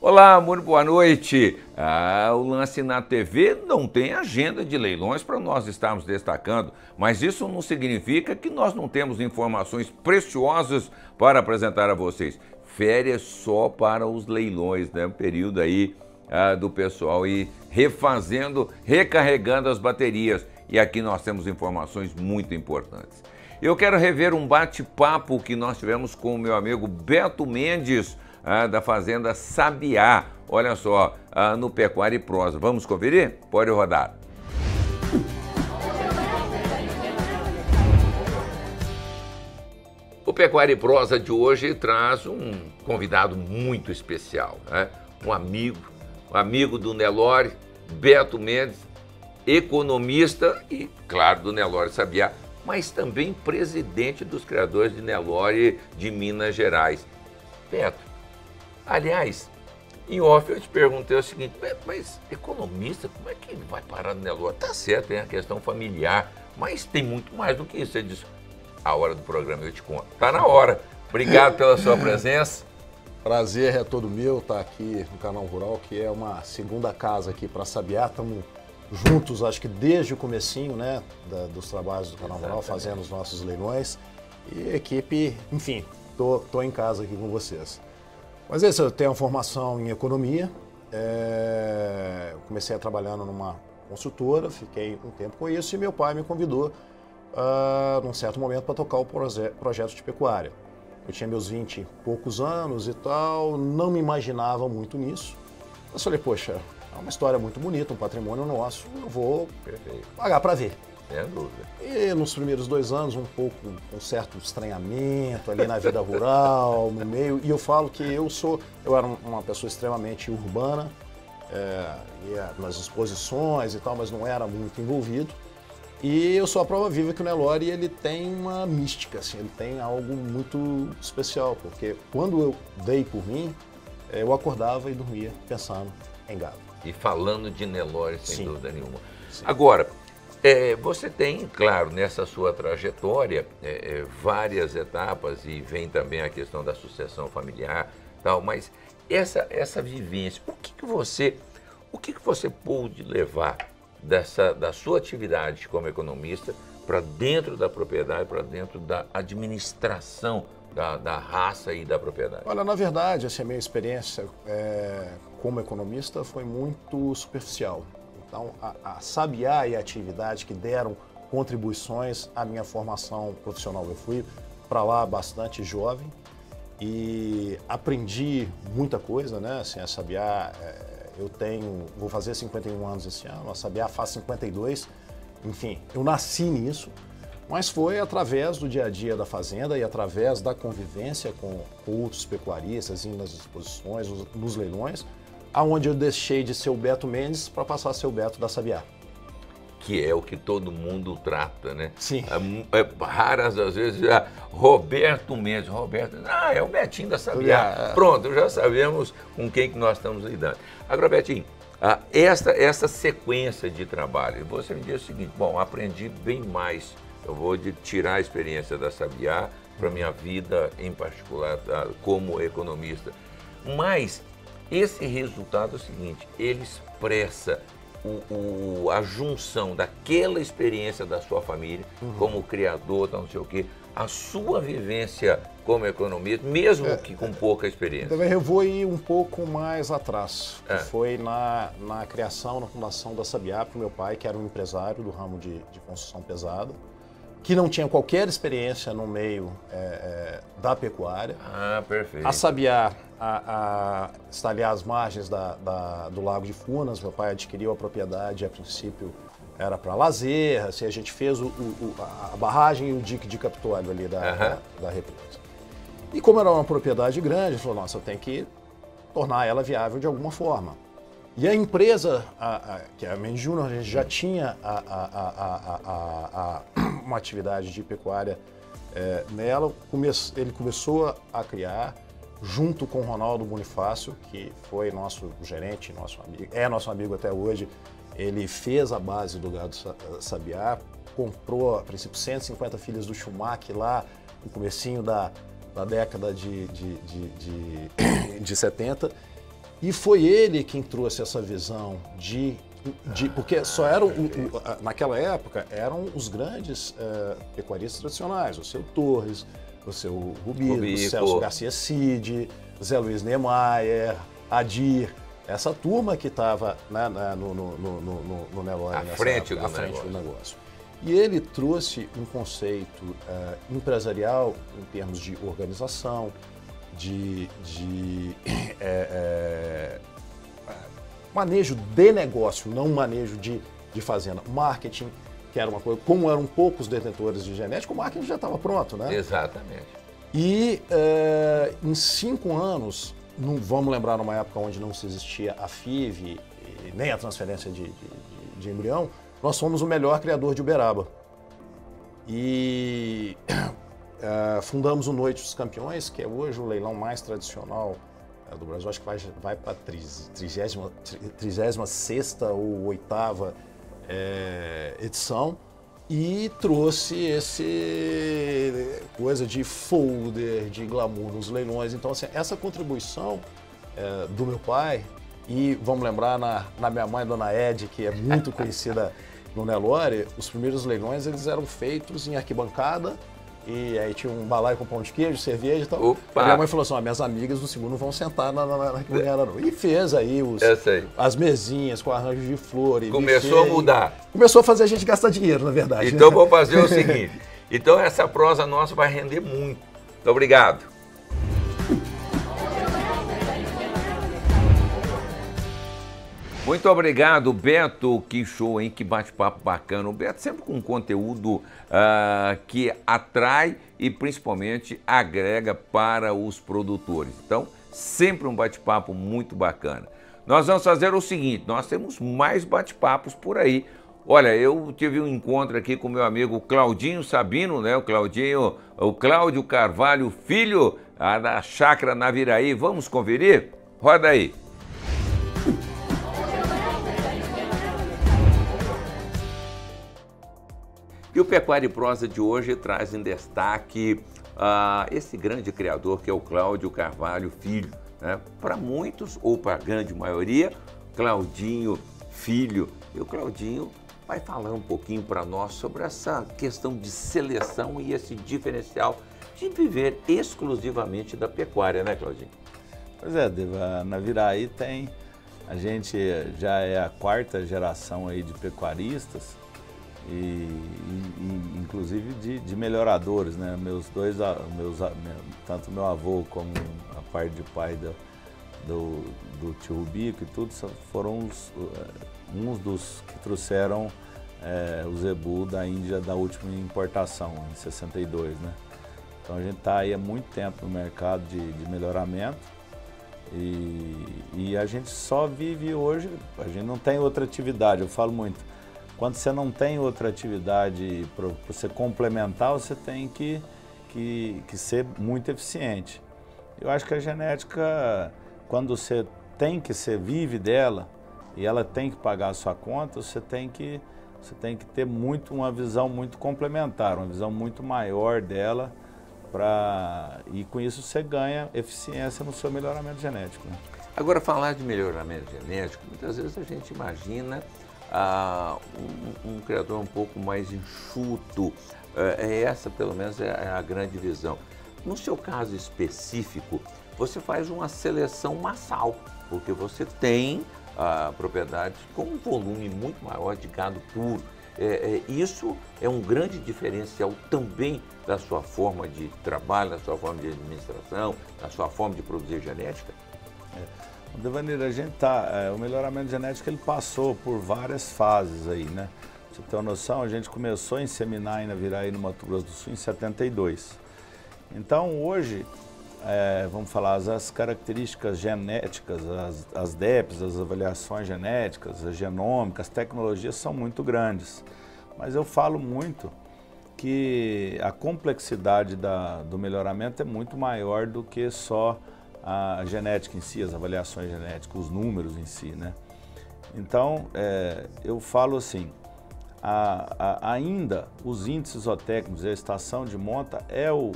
Olá, muito boa noite. O Lance na TV não tem agenda de leilões para nós estarmos destacando, mas isso não significa que nós não temos informações preciosas para apresentar a vocês. Férias só para os leilões, né? Um período aí do pessoal ir refazendo, recarregando as baterias. E aqui nós temos informações muito importantes. Eu quero rever um bate-papo que nós tivemos com o meu amigo Beto Mendes, da Fazenda Sabiá, olha só, no Pecuária e Prosa. Vamos conferir? Pode rodar. O Pecuária e Prosa de hoje traz um convidado muito especial, né? Um amigo do Nelore, Beto Mendes, economista e, claro, do Nelore Sabiá, mas também presidente dos criadores de Nelore de Minas Gerais. Beto, aliás, em off eu te perguntei o seguinte, mas economista, como é que ele vai parar no Nelore? Tá certo, tem a questão familiar, mas tem muito mais do que isso. Você disse, a hora do programa eu te conto. Tá na hora. Obrigado pela sua presença. Prazer é todo meu estar aqui no Canal Rural, que é uma segunda casa aqui para Sabiá. Estamos juntos, acho que desde o comecinho, né, dos trabalhos do Canal Rural, fazendo os nossos leilões. E a equipe, enfim, tô em casa aqui com vocês. Mas é isso, eu tenho uma formação em economia, comecei a trabalhando numa consultora, fiquei um tempo com isso e meu pai me convidou, num certo momento, para tocar o projeto de pecuária. Eu tinha meus 20 e poucos anos e tal, não me imaginava muito nisso. Eu falei, poxa, é uma história muito bonita, um patrimônio nosso, eu vou pagar para ver. Sem dúvida. E nos primeiros 2 anos, um certo estranhamento ali na vida rural, no meio. E eu falo que eu era uma pessoa extremamente urbana, nas exposições e tal, mas não era muito envolvido. E eu sou a prova viva que o Nelore, ele tem uma mística, assim, ele tem algo muito especial, porque quando eu dei por mim, eu acordava e dormia pensando em gado. E falando de Nelore, sem dúvida nenhuma. Sim. Agora, você tem, claro, nessa sua trajetória, várias etapas e vem também a questão da sucessão familiar, tal, mas essa vivência, o que você pôde levar da sua atividade como economista para dentro da propriedade, para dentro da administração da raça e da propriedade? Olha, na verdade, a minha experiência como economista foi muito superficial. Então, a Sabiá e a atividade que deram contribuições à minha formação profissional. Eu fui para lá bastante jovem e aprendi muita coisa, né? Assim, a Sabiá, vou fazer 51 anos esse ano, a Sabiá faz 52, enfim, eu nasci nisso, mas foi através do dia a dia da fazenda e através da convivência com outros pecuaristas, indo nas exposições, nos leilões, aonde eu deixei de ser o Beto Mendes para passar a ser o Beto da Sabiá. Que é o que todo mundo trata, né? Sim. Raras às vezes, Roberto Mendes, é o Betinho da Sabiá. Pronto, já sabemos com quem que nós estamos lidando. Agora, Betinho, essa sequência de trabalho, você me diz o seguinte, bom, aprendi bem mais, eu vou tirar a experiência da Sabiá para a minha vida em particular, como economista, mas esse resultado é o seguinte, ele expressa a junção daquela experiência da sua família, como criador, não sei o quê, a sua vivência como economista, mesmo que com pouca experiência. Também eu vou ir um pouco mais atrás, que foi na criação, na fundação da Sabiá, para o meu pai, que era um empresário do ramo de construção pesada, que não tinha qualquer experiência no meio da pecuária. Perfeito. A Sabiá está ali às margens do Lago de Furnas. Meu pai adquiriu a propriedade, a princípio era para lazer, assim, a gente fez a barragem e o dique de Capitólio ali da represa. E como era uma propriedade grande, ele falou, nossa, eu tenho que tornar ela viável de alguma forma. E a empresa, que é a Mendes Júnior, a gente já tinha uma atividade de pecuária nela. Ele começou a criar, junto com o Ronaldo Bonifácio, que foi nosso gerente, nosso amigo, é nosso amigo até hoje. Ele fez a base do gado Sabiá, comprou, a princípio, 150 filhas do Schumacher lá no comecinho da década de 70. E foi ele quem trouxe essa visão porque só eram, naquela época, eram os grandes pecuaristas tradicionais, o seu Torres, o seu Rubico, o Celso Garcia Cid, Zé Luiz Niemeyer, Adir, essa turma que estava no Nelore, à frente do negócio. E ele trouxe um conceito empresarial em termos de organização, de manejo de negócio, não manejo de fazenda. Marketing, que era uma coisa, como eram poucos detentores de genética, o marketing já estava pronto, né? Exatamente. E em 5 anos, vamos lembrar numa época onde não se existia a FIV, nem a transferência de embrião, nós fomos o melhor criador de Uberaba. E fundamos o Noite dos Campeões, que é hoje o leilão mais tradicional do Brasil. Acho que vai para a 36ª ou 8ª edição. E trouxe esse coisa de folder, de glamour nos leilões. Então, assim, essa contribuição do meu pai, e vamos lembrar na minha mãe, Dona Ed, que é muito conhecida no Nelore, os primeiros leilões eles eram feitos em arquibancada, e aí tinha um balaio com pão de queijo, cerveja e tal. A minha mãe falou assim, minhas amigas do segundo vão sentar na arquibancada. E fez aí as mesinhas com arranjo de flor. E começou a mudar. Começou a fazer a gente gastar dinheiro, na verdade. Então vou fazer o seguinte, então essa prosa nossa vai render muito. Muito obrigado. Muito obrigado, Beto. Que show, hein? Que bate-papo bacana. O Beto sempre com conteúdo que atrai e principalmente agrega para os produtores. Então, sempre um bate-papo muito bacana. Nós vamos fazer o seguinte, nós temos mais bate-papos por aí. Olha, eu tive um encontro aqui com meu amigo Claudinho Sabino, né? O Cláudio Carvalho, filho da Chácara Naviraí. Vamos conferir? Roda aí. E o Pecuária e Prosa de hoje traz em destaque esse grande criador que é o Cláudio Carvalho Filho. Né? Para muitos, ou para a grande maioria, Claudinho Filho. E o Claudinho vai falar um pouquinho para nós sobre essa questão de seleção e esse diferencial de viver exclusivamente da pecuária, né, Claudinho? Pois é, Deva, na Naviraí a gente já é a 4ª geração aí de pecuaristas, inclusive de melhoradores, né? Tanto meu avô como a parte de pai do tio Rubico e tudo, foram uns dos que trouxeram o zebu da Índia da última importação, em 62, né? Então a gente está aí há muito tempo no mercado de melhoramento e a gente só vive hoje, a gente não tem outra atividade, eu falo muito. Quando você não tem outra atividade para você complementar, você tem que ser muito eficiente. Eu acho que a genética, quando você vive dela e ela tem que pagar a sua conta, você tem que ter uma visão muito complementar, uma visão muito maior dela, e com isso você ganha eficiência no seu melhoramento genético. Né? Agora, falar de melhoramento genético, muitas vezes a gente imagina um criador um pouco mais enxuto. Essa, pelo menos, é a grande visão. No seu caso específico, você faz uma seleção massal, porque você tem propriedades com um volume muito maior de gado puro. Isso é um grande diferencial também da sua forma de trabalho, da sua forma de administração, da sua forma de produzir genética? Devanir, o melhoramento genético ele passou por várias fases aí, né? Pra você ter uma noção, a gente começou a inseminar em Naviraí, no Mato Grosso do Sul, em 72. Então, hoje, vamos falar, as características genéticas, as DEPs, as avaliações genéticas, as genômicas, as tecnologias são muito grandes. Mas eu falo muito que a complexidade do melhoramento é muito maior do que só a genética em si, as avaliações genéticas, os números em si, né? Então, eu falo assim, ainda os índices zootécnicos e a estação de monta é o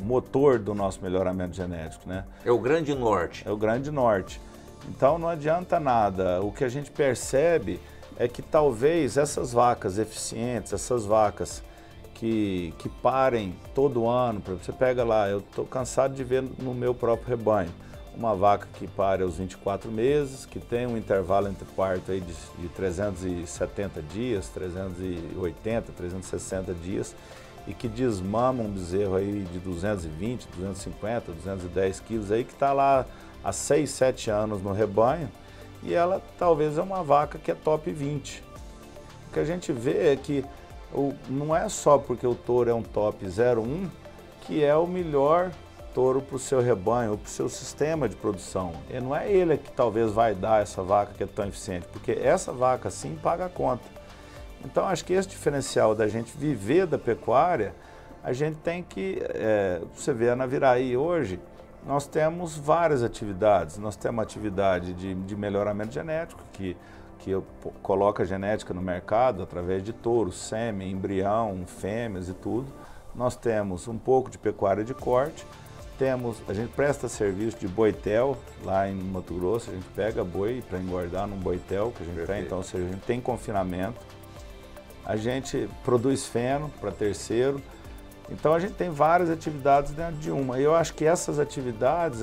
motor do nosso melhoramento genético, né? É o grande norte. É o grande norte. Então não adianta nada. O que a gente percebe é que talvez essas vacas eficientes, essas vacas que parem todo ano, você pega lá, eu estou cansado de ver no meu próprio rebanho, uma vaca que pare aos 24 meses, que tem um intervalo entre parto aí de 370 dias, 380, 360 dias, e que desmama um bezerro aí de 220, 250, 210 quilos aí, que está lá há 6, 7 anos no rebanho, e ela talvez é uma vaca que é top 20. O que a gente vê é que não é só porque o touro é um top 01 que é o melhor touro para o seu rebanho ou para o seu sistema de produção. E não é ele que talvez vai dar essa vaca que é tão eficiente, porque essa vaca sim paga a conta. Então acho que esse diferencial da gente viver da pecuária, a gente tem que, você vê a Naviraí hoje, nós temos várias atividades. Nós temos uma atividade de melhoramento genético, que coloca genética no mercado através de touros, sêmen, embrião, fêmeas e tudo. Nós temos um pouco de pecuária de corte, a gente presta serviço de boitel lá em Mato Grosso, a gente pega boi para engordar num boitel que a gente tem, então, ou seja, a gente tem confinamento. A gente produz feno para terceiro. Então a gente tem várias atividades dentro de uma. E eu acho que essas atividades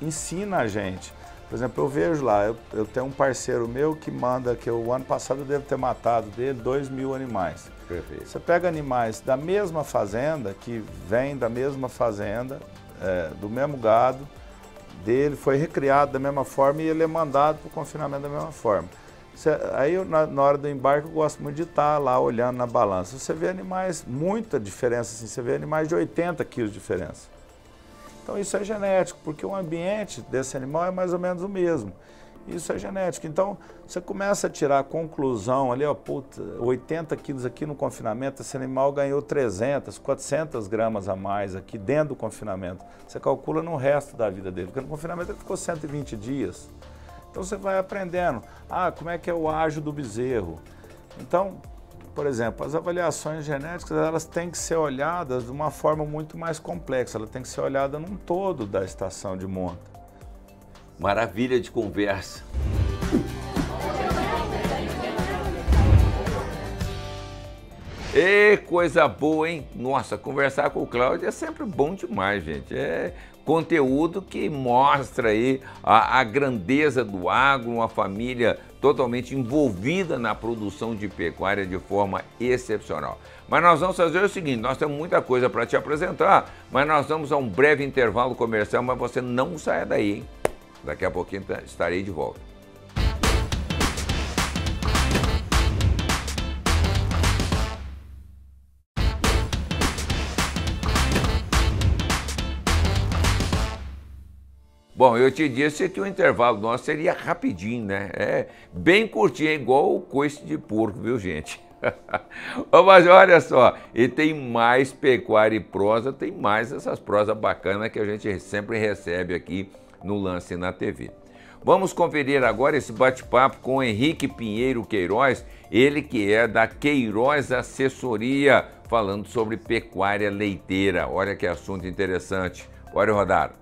ensinam a gente. Por exemplo, eu vejo lá, eu tenho um parceiro meu que manda, que o ano passado eu devo ter matado dele 2.000 animais. Perfeito. Você pega animais da mesma fazenda, que vem da mesma fazenda, do mesmo gado, dele, foi recriado da mesma forma e ele é mandado para o confinamento da mesma forma. Aí na hora do embarque eu gosto muito de estar lá olhando na balança. Você vê animais, muita diferença, assim, você vê animais de 80 quilos de diferença. Então isso é genético, porque o ambiente desse animal é mais ou menos o mesmo. Isso é genético. Então você começa a tirar a conclusão ali, ó, puta, 80 quilos aqui no confinamento, esse animal ganhou 300, 400 gramas a mais aqui dentro do confinamento. Você calcula no resto da vida dele, porque no confinamento ele ficou 120 dias. Então você vai aprendendo, como é que é o ágio do bezerro. Então, por exemplo, as avaliações genéticas, elas têm que ser olhadas de uma forma muito mais complexa, ela tem que ser olhada num todo da estação de monta. Maravilha de conversa. E coisa boa, hein? Nossa, conversar com o Cláudio é sempre bom demais, gente. É conteúdo que mostra aí a grandeza do agro, uma família totalmente envolvida na produção de pecuária de forma excepcional. Mas nós vamos fazer o seguinte, nós temos muita coisa para te apresentar, mas nós vamos a um breve intervalo comercial, mas você não saia daí, hein? Daqui a pouquinho estarei de volta. Bom, eu te disse que o intervalo nosso seria rapidinho, né? É bem curtinho, igual o coice de porco, viu, gente? Mas olha só, e tem mais pecuária e prosa, tem mais essas prosas bacanas que a gente sempre recebe aqui no Lance na TV. Vamos conferir agora esse bate-papo com o Henrique Pinheiro Queiroz, ele que é da Queiroz Assessoria, falando sobre pecuária leiteira. Olha que assunto interessante. Pode rodar.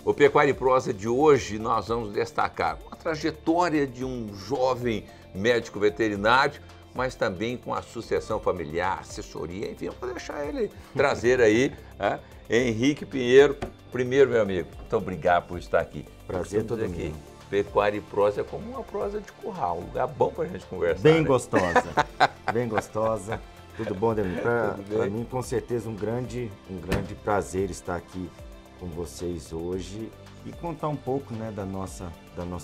O Pecuária e Prosa de hoje nós vamos destacar a trajetória de um jovem médico veterinário, mas também com a sucessão familiar, assessoria, enfim, eu vou deixar ele trazer aí, Henrique Pinheiro. Primeiro, meu amigo, muito obrigado por estar aqui. Prazer todo aqui. Pecuária e Prosa é como uma prosa de curral, um lugar bom para a gente conversar. Bem né? gostosa, bem gostosa. Tudo bom, Demir? Para mim, com certeza, um grande prazer estar aqui com vocês hoje e contar um pouco, né, da nossa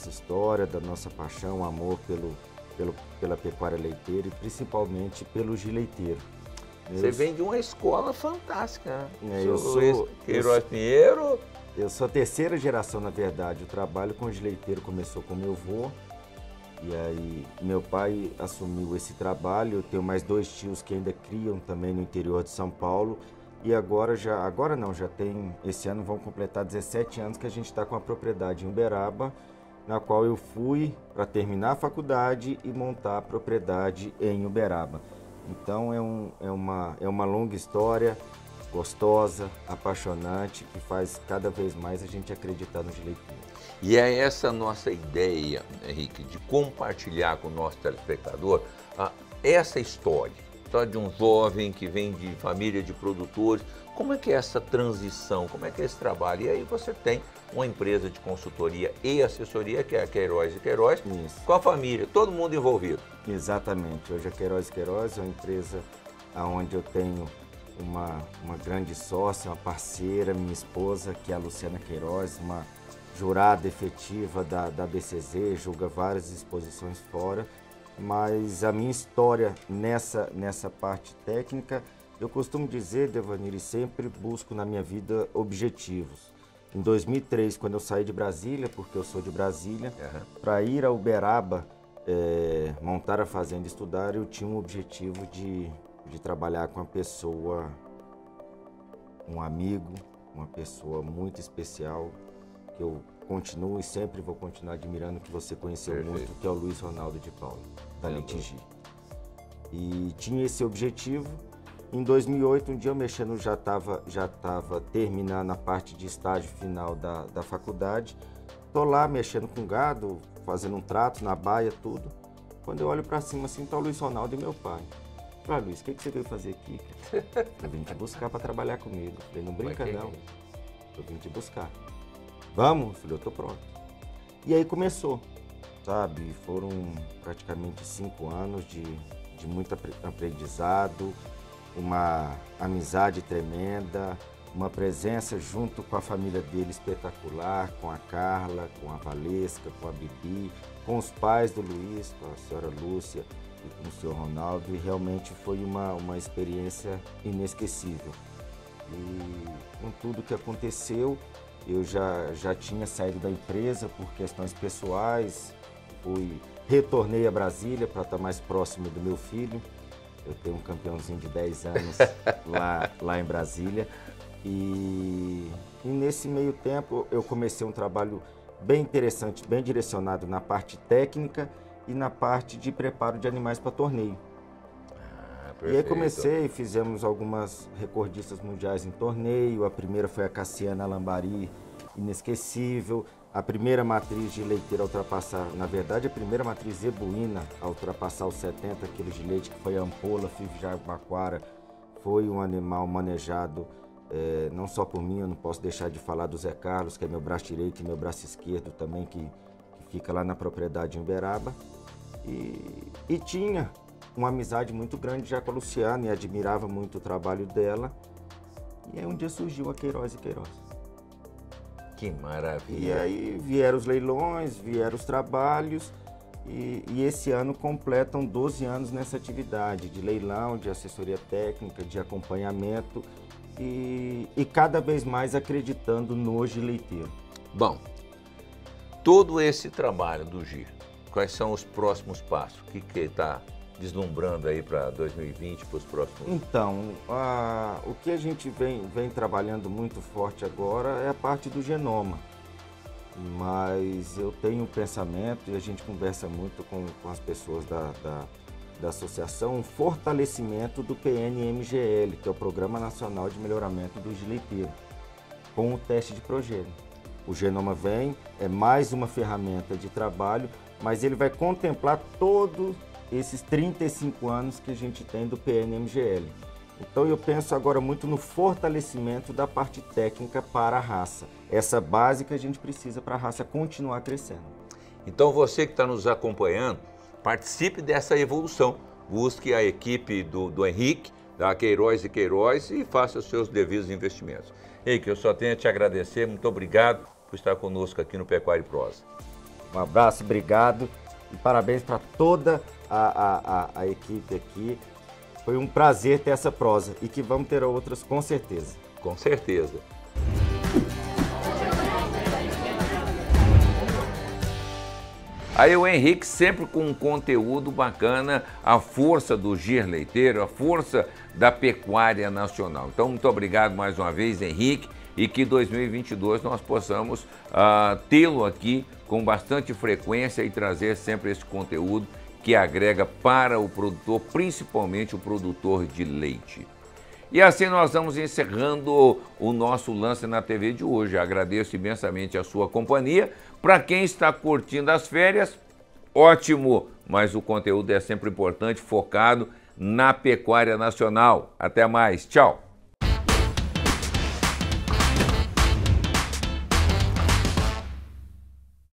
história, da nossa paixão, amor pela pecuária leiteira e principalmente pelo gileiteiro. Você vem de uma escola fantástica, né? Eu sou Queiroz Pinheiro. Eu sou a terceira geração, na verdade. O trabalho com gileiteiro começou com meu avô e aí meu pai assumiu esse trabalho. Eu tenho mais 2 tios que ainda criam também no interior de São Paulo E agora não, já tem, esse ano vão completar 17 anos que a gente está com a propriedade em Uberaba, na qual eu fui para terminar a faculdade e montar a propriedade em Uberaba. Então é uma longa história, gostosa, apaixonante, que faz cada vez mais a gente acreditar no direitinho. E é essa nossa ideia, Henrique, de compartilhar com o nosso telespectador essa história de um jovem que vem de família de produtores. Como é que é essa transição, como é que é esse trabalho? E aí você tem uma empresa de consultoria e assessoria, que é a Queiroz & Queiroz, Isso. com a família, todo mundo envolvido. Exatamente. Hoje a Queiroz & Queiroz é uma empresa onde eu tenho uma grande sócia, uma parceira, minha esposa, que é a Luciana Queiroz, uma jurada efetiva da BCZ, julga várias exposições fora. Mas a minha história nessa parte técnica, eu costumo dizer, Devanir, e sempre busco na minha vida objetivos. Em 2003, quando eu saí de Brasília, porque eu sou de Brasília, para ir a Uberaba, montar a fazenda e estudar, eu tinha um objetivo de trabalhar com uma pessoa, um amigo, uma pessoa muito especial, que eu continuo e sempre vou continuar admirando, que você conheceu muito, que é o Luiz Ronaldo de Paula, da Litigi. E tinha esse objetivo. Em 2008, um dia eu mexendo, já estava terminando a parte de estágio final da faculdade. Tô lá mexendo com gado, fazendo um trato na baia, tudo. Quando eu olho para cima assim, tá o Luiz Ronaldo e meu pai. Falei, Luiz, o que você veio fazer aqui? Eu vim te buscar para trabalhar comigo. Falei, não brinca não, eu vim te buscar. Vamos? Eu falei, eu tô pronto. E aí começou, sabe? Foram praticamente 5 anos de muito aprendizado, uma amizade tremenda, uma presença junto com a família dele espetacular, com a Carla, com a Valesca, com a Bibi, com os pais do Luiz, com a senhora Lúcia e com o senhor Ronaldo, e realmente foi uma experiência inesquecível. E com tudo que aconteceu, eu já tinha saído da empresa por questões pessoais, retornei a Brasília para estar mais próximo do meu filho. Eu tenho um campeãozinho de 10 anos lá em Brasília. E nesse meio tempo eu comecei um trabalho bem interessante, bem direcionado na parte técnica e na parte de preparo de animais para torneio. E aí comecei, fizemos algumas recordistas mundiais em torneio. A primeira foi a Cassiana Lambari, inesquecível. A primeira matriz de leiteira a ultrapassar, na verdade a primeira matriz zebuína a ultrapassar os 70 quilos de leite, que foi a Ampola Fiv Jabaquara, foi um animal manejado não só por mim, eu não posso deixar de falar do Zé Carlos, que é meu braço direito e meu braço esquerdo também, que fica lá na propriedade em Uberaba. E tinha uma amizade muito grande já com a Luciana e admirava muito o trabalho dela. E aí um dia surgiu a Queiroz & Queiroz. Que maravilha! E aí vieram os leilões, vieram os trabalhos e esse ano completam 12 anos nessa atividade de leilão, de assessoria técnica, de acompanhamento e cada vez mais acreditando no gileiteiro. Bom, todo esse trabalho do GIR, quais são os próximos passos? O que está deslumbrando aí para 2020, para os próximos? Então, o que a gente vem trabalhando muito forte agora é a parte do genoma. Mas eu tenho um pensamento, e a gente conversa muito com as pessoas da associação, um fortalecimento do PNMGL, que é o Programa Nacional de Melhoramento do Gileiteiro, com o teste de progênio. O genoma é mais uma ferramenta de trabalho, mas ele vai contemplar todos esses 35 anos que a gente tem do PNMGL. Então eu penso agora muito no fortalecimento da parte técnica para a raça. Essa base que a gente precisa para a raça continuar crescendo. Então você que está nos acompanhando, participe dessa evolução. Busque a equipe do Henrique, da Queiroz & Queiroz e faça os seus devidos investimentos. Henrique, eu só tenho a te agradecer, muito obrigado por estar conosco aqui no Pecuária e Prosa. Um abraço, obrigado e parabéns para toda a equipe aqui. Foi um prazer ter essa prosa e que vamos ter outras com certeza. Com certeza. Aí o Henrique sempre com um conteúdo bacana, a força do giro leiteiro, a força da pecuária nacional. Então, muito obrigado mais uma vez, Henrique, e que 2022 nós possamos tê-lo aqui com bastante frequência e trazer sempre esse conteúdo que agrega para o produtor, principalmente o produtor de leite. E assim nós vamos encerrando o nosso Lance na TV de hoje. Agradeço imensamente a sua companhia. Para quem está curtindo as férias, ótimo, mas o conteúdo é sempre importante, focado na pecuária nacional. Até mais, tchau!